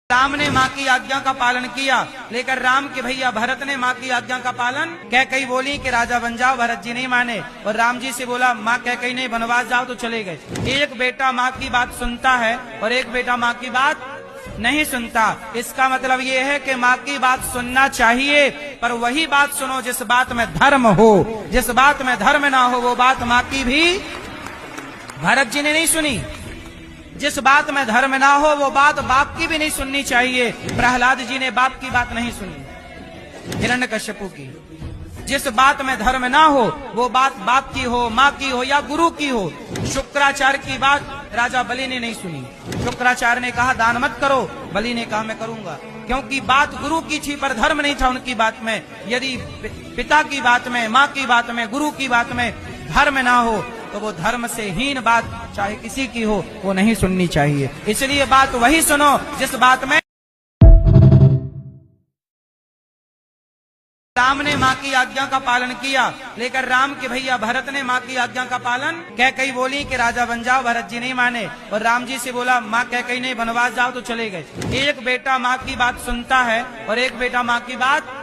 राम ने माँ की आज्ञा का पालन किया, लेकर राम के भैया भरत ने माँ की आज्ञा का पालन। कैकई बोली कि राजा बन जाओ, भरत जी नहीं माने और राम जी से बोला माँ कैकई नहीं, बनवास जाओ, तो चले गए। एक बेटा माँ की बात सुनता है और एक बेटा माँ की बात नहीं सुनता। इसका मतलब ये है कि माँ की बात सुनना चाहिए, पर वही बात सुनो जिस बात में धर्म हो। जिस बात में धर्म ना हो वो बात माँ की भी भरत जी ने नहीं सुनी। जिस बात में धर्म ना हो वो बात बाप की भी नहीं सुननी चाहिए। प्रहलाद जी ने बाप की बात नहीं सुनी, हिरण्यकश्यपु की। जिस बात में धर्म ना हो वो बात बाप की हो, माँ की हो या गुरु की हो। शुक्राचार्य की बात राजा बलि ने नहीं सुनी। शुक्राचार्य ने कहा दान मत करो, बलि ने कहा मैं करूंगा, क्योंकि बात गुरु की थी पर धर्म नहीं था उनकी बात में। यदि पिता की बात में, माँ की बात में, गुरु की बात में धर्म ना हो तो वो धर्म से हीन बात चाहे किसी की हो वो नहीं सुननी चाहिए। इसलिए बात वही सुनो जिस बात में राम ने माँ की आज्ञा का पालन किया, लेकर राम के भैया भरत ने माँ की आज्ञा का पालन। कैकई बोली कि राजा बन जाओ, भरत जी नहीं माने और राम जी से बोला माँ कैकई नहीं, बनवास जाओ, तो चले गए। एक बेटा माँ की बात सुनता है और एक बेटा माँ की बात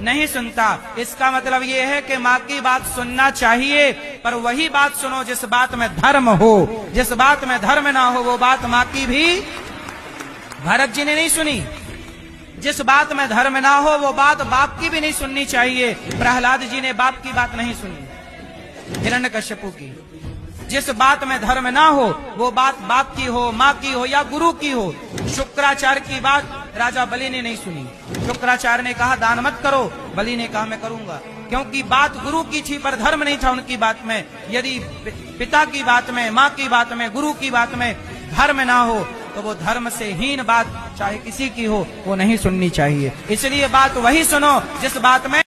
नहीं सुनता। इसका मतलब ये है कि माँ की बात सुनना चाहिए, पर वही बात सुनो जिस बात में धर्म हो। जिस बात में धर्म ना हो वो बात माँ की भी भरत जी ने नहीं सुनी। जिस बात में धर्म ना हो वो बात बाप की भी नहीं सुननी चाहिए। प्रहलाद जी ने बाप की बात नहीं सुनी, हिरण्यकश्यपु की। जिस बात में धर्म ना हो वो बात बाप की हो, माँ की हो या गुरु की हो। शुक्राचार्य की बात राजा बलि ने नहीं सुनी। शुक्राचार्य ने कहा दान मत करो, बलि ने कहा मैं करूंगा, क्योंकि बात गुरु की थी पर धर्म नहीं था उनकी बात में। यदि पिता की बात में, माँ की बात में, गुरु की बात में धर्म ना हो तो वो धर्म से हीन बात चाहे किसी की हो वो नहीं सुननी चाहिए। इसलिए बात वही सुनो जिस बात में